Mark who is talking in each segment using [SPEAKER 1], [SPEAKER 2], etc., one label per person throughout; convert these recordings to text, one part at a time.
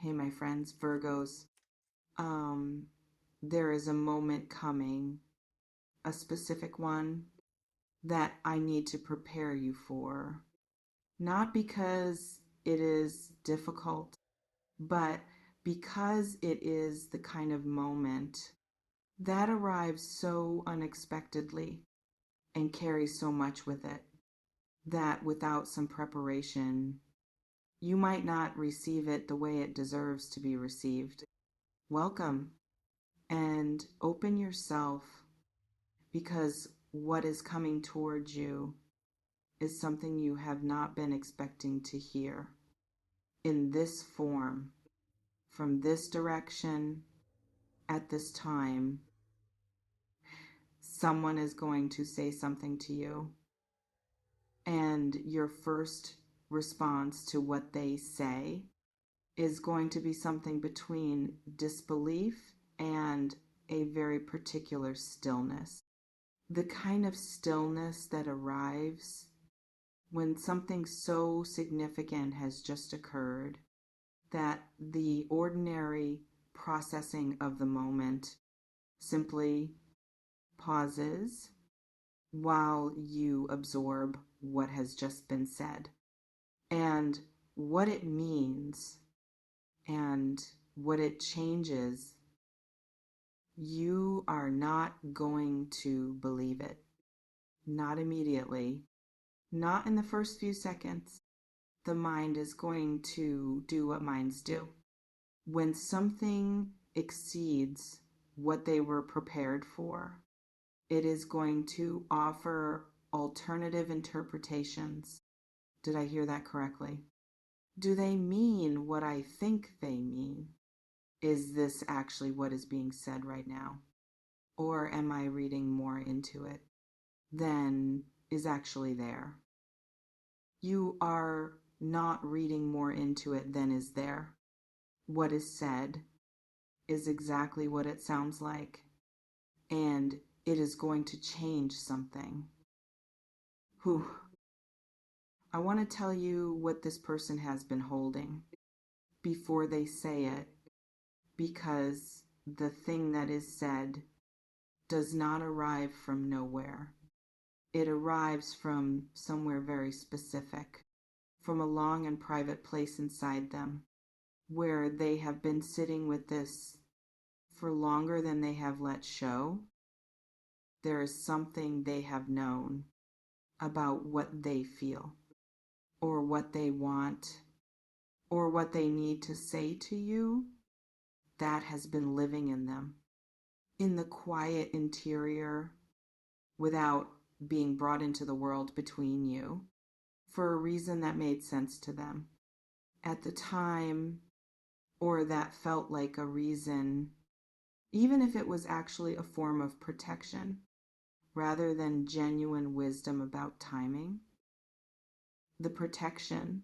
[SPEAKER 1] Hey, my friends, Virgos. Um, there is a moment coming, a specific one that I need to prepare you for. Not because it is difficult, but because it is the kind of moment that arrives so unexpectedly and carries so much with it that without some preparation, you might not receive it the way it deserves to be received. Welcome and open yourself because what is coming towards you is something you have not been expecting to hear in this form, from this direction, at this time. Someone is going to say something to you, and your first response to what they say is going to be something between disbelief and a very particular stillness. The kind of stillness that arrives when something so significant has just occurred that the ordinary processing of the moment simply pauses while you absorb what has just been said and what it means and what it changes. You are not going to believe it. Not immediately, not in the first few seconds. The mind is going to do what minds do. When something exceeds what they were prepared for, it is going to offer alternative interpretations. Did I hear that correctly? Do they mean what I think they mean? Is this actually what is being said right now? Or am I reading more into it than is actually there? You are not reading more into it than is there. What is said is exactly what it sounds like, and it is going to change something. Whew. I want to tell you what this person has been holding before they say it, because the thing that is said does not arrive from nowhere. It arrives from somewhere very specific, from a long and private place inside them, where they have been sitting with this for longer than they have let show. There is something they have known about what they feel, or what they want, or what they need to say to you that has been living in them, in the quiet interior, without being brought into the world between you, for a reason that made sense to them at the time, or that felt like a reason, even if it was actually a form of protection rather than genuine wisdom about timing. The protection,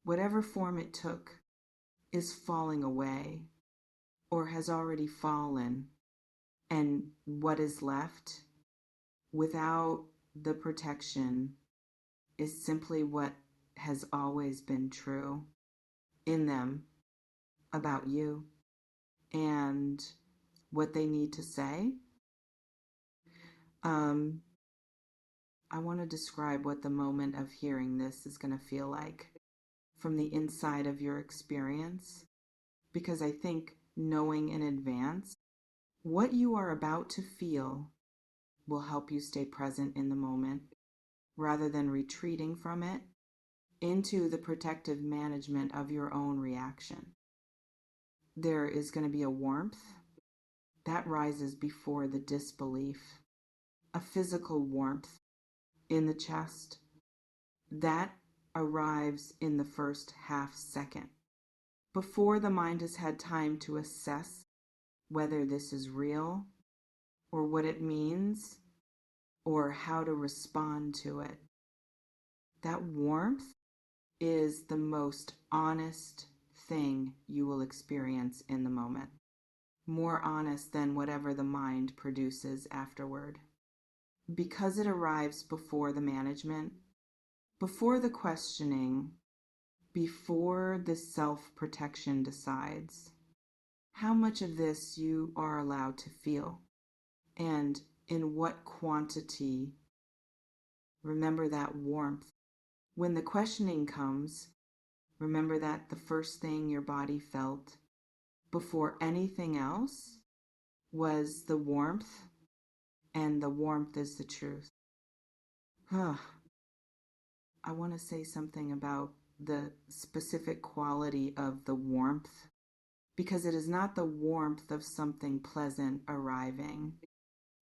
[SPEAKER 1] whatever form it took, is falling away or has already fallen, and what is left without the protection is simply what has always been true in them about you and what they need to say. I want to describe what the moment of hearing this is going to feel like from the inside of your experience, because I think knowing in advance what you are about to feel will help you stay present in the moment rather than retreating from it into the protective management of your own reaction. There is going to be a warmth that rises before the disbelief, a physical warmth in the chest that arrives in the first half second, before the mind has had time to assess whether this is real or what it means or how to respond to it. That warmth is the most honest thing you will experience in the moment, more honest than whatever the mind produces afterward. Because it arrives before the management, before the questioning, before the self-protection decides how much of this you are allowed to feel and in what quantity. Remember that warmth. When the questioning comes, remember that the first thing your body felt before anything else was the warmth, and the warmth is the truth. I want to say something about the specific quality of the warmth, because it is not the warmth of something pleasant arriving.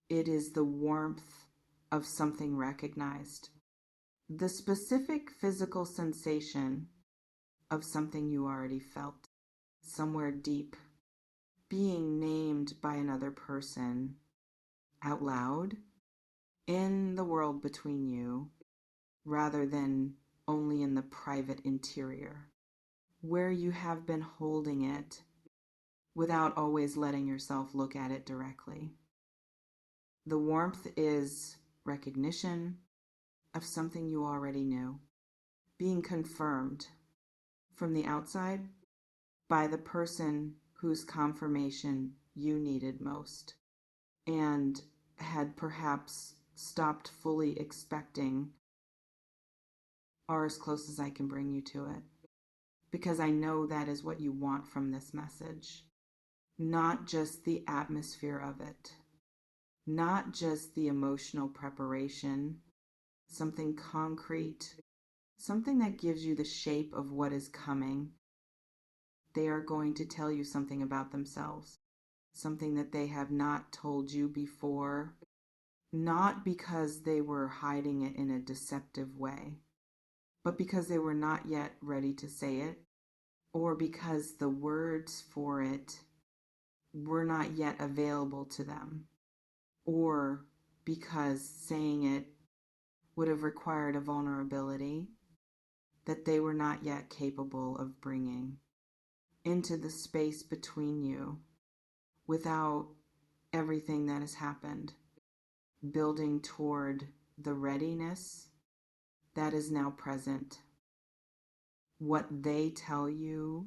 [SPEAKER 1] It is the warmth of something recognized. The specific physical sensation of something you already felt, somewhere deep, being named by another person out loud in the world between you, rather than only in the private interior, where you have been holding it without always letting yourself look at it directly. The warmth is recognition of something you already knew, being confirmed from the outside by the person whose confirmation you needed most and had perhaps stopped fully expecting, or as close as I can bring you to it, because I know that is what you want from this message. Not just the atmosphere of it, not just the emotional preparation, something concrete, something that gives you the shape of what is coming. They are going to tell you something about themselves, something that they have not told you before, not because they were hiding it in a deceptive way, but because they were not yet ready to say it, or because the words for it were not yet available to them, or because saying it would have required a vulnerability that they were not yet capable of bringing into the space between you without everything that has happened, building toward the readiness that is now present. What they tell you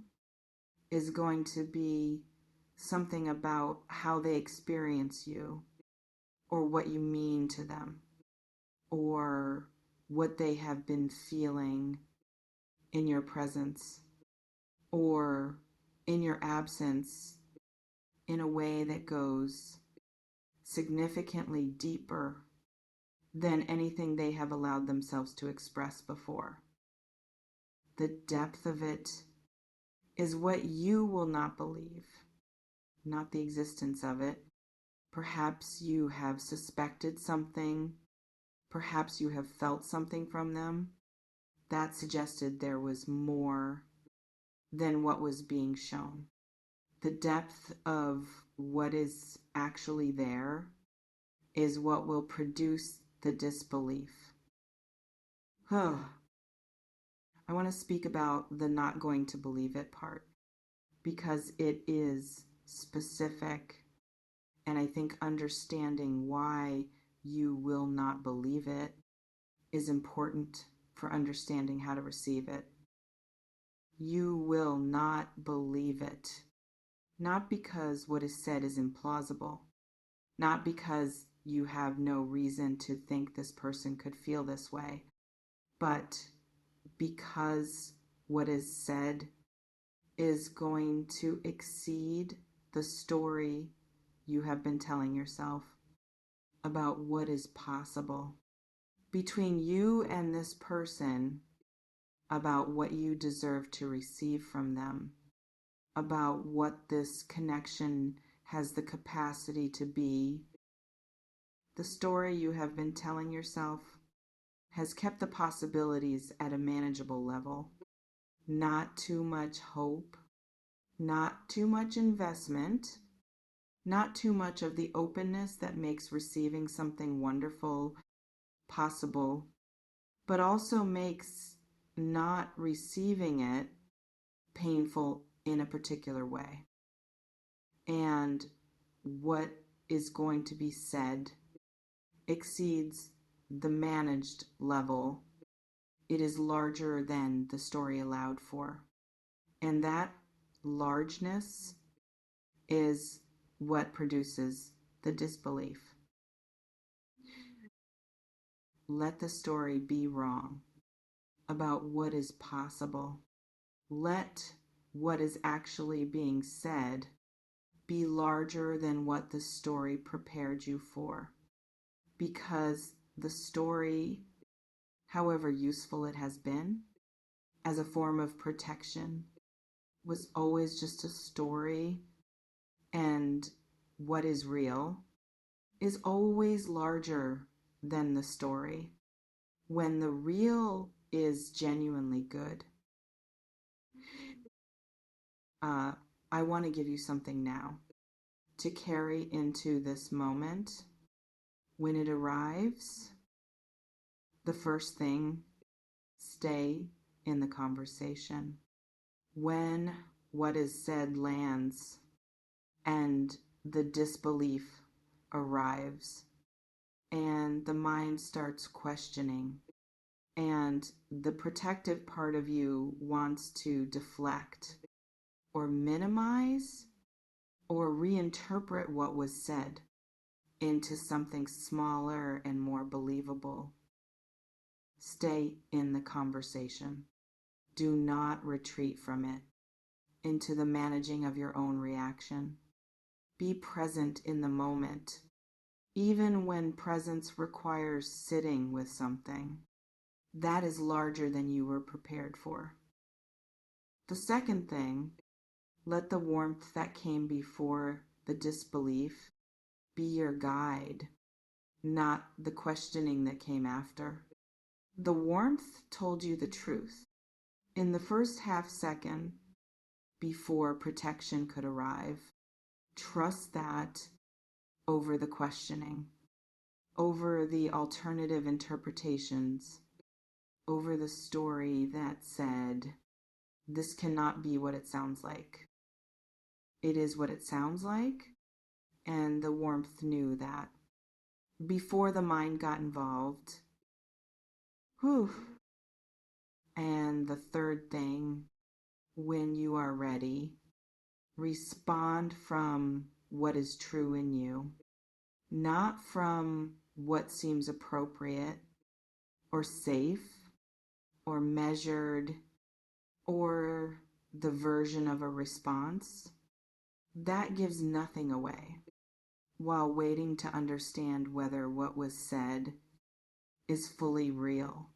[SPEAKER 1] is going to be something about how they experience you, or what you mean to them, or what they have been feeling in your presence, or in your absence, in a way that goes significantly deeper than anything they have allowed themselves to express before. The depth of it is what you will not believe, not the existence of it. Perhaps you have suspected something, perhaps you have felt something from them that suggested there was more than what was being shown. The depth of what is actually there is what will produce the disbelief. I want to speak about the not going to believe it part, because it is specific, and I think understanding why you will not believe it is important for understanding how to receive it. You will not believe it, not because what is said is implausible, not because you have no reason to think this person could feel this way, but because what is said is going to exceed the story you have been telling yourself about what is possible between you and this person, about what you deserve to receive from them, about what this connection has the capacity to be. The story you have been telling yourself has kept the possibilities at a manageable level. Not too much hope, not too much investment, not too much of the openness that makes receiving something wonderful possible, but also makes not receiving it painful in a particular way. And what is going to be said exceeds the managed level It is larger than the story allowed for. And that largeness is what produces the disbelief. Let the story be wrong about what is possible. Let what is actually being said be larger than what the story prepared you for. Because the story, however useful it has been, as a form of protection, was always just a story, and what is real is always larger than the story when the real is genuinely good. I want to give you something now to carry into this moment. When it arrives, the first thing, stay in the conversation. When what is said lands and the disbelief arrives and the mind starts questioning and the protective part of you wants to deflect or minimize or reinterpret what was said into something smaller and more believable. Stay in the conversation. Do not retreat from it into the managing of your own reaction. Be present in the moment, even when presence requires sitting with something. That is larger than you were prepared for. The second thing, let the warmth that came before the disbelief be your guide, not the questioning that came after. The warmth told you the truth. In the first half second before protection could arrive, trust that over the questioning, over the alternative interpretations, over the story that said, this cannot be what it sounds like. It is what it sounds like, and the warmth knew that. Before the mind got involved. Whew. And the third thing, when you are ready, respond from what is true in you, not from what seems appropriate or safe or measured or the version of a response. That gives nothing away while waiting to understand whether what was said is fully real.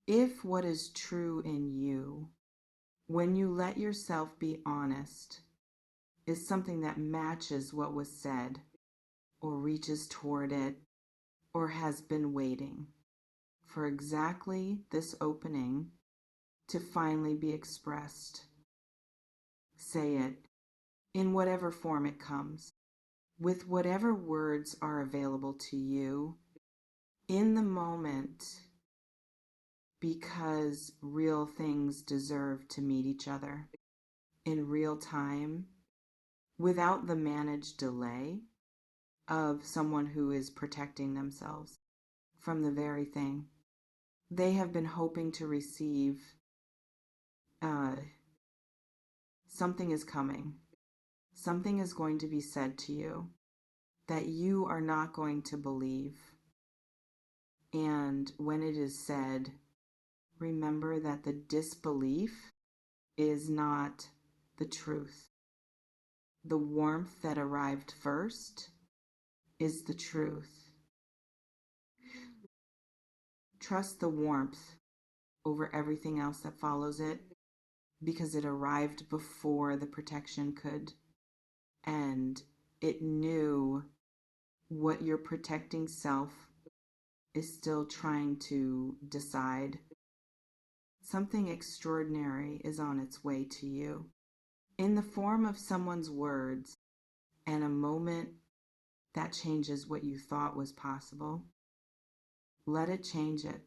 [SPEAKER 1] If what is true in you, when you let yourself be honest, is something that matches what was said, or reaches toward it, or has been waiting for exactly this opening to finally be expressed, say it in whatever form it comes, with whatever words are available to you in the moment, because real things deserve to meet each other in real time without the managed delay of someone who is protecting themselves from the very thing they have been hoping to receive. Something is coming. Something is going to be said to you that you are not going to believe. And when it is said, remember that the disbelief is not the truth. The warmth that arrived first is the truth. Trust the warmth over everything else that follows it, because it arrived before the protection could, and it knew what your protecting self is still trying to decide. Something extraordinary is on its way to you in the form of someone's words and a moment that changes what you thought was possible. Let it change it.